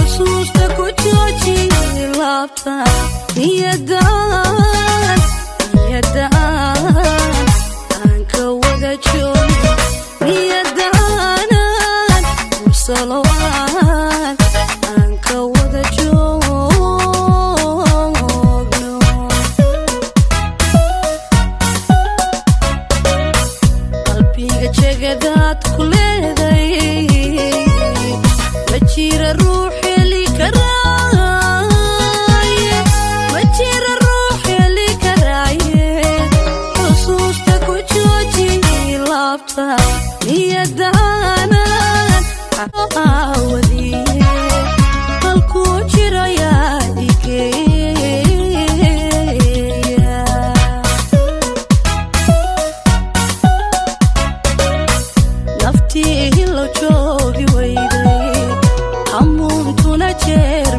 xusuusta ku jooji laabta niyadaan aan ka wada joogo niyadaanan musalowaan aan ka wada joogno qalbiga jegadaad ku leeday ma jira ruux heli karaaye ma jira ruux heli karaaye xusuusta ku jooji laabta niyadaanan aawadiye halkuu jirayaa igeeya naftii hilo joogi weyday hamuuntuna jeer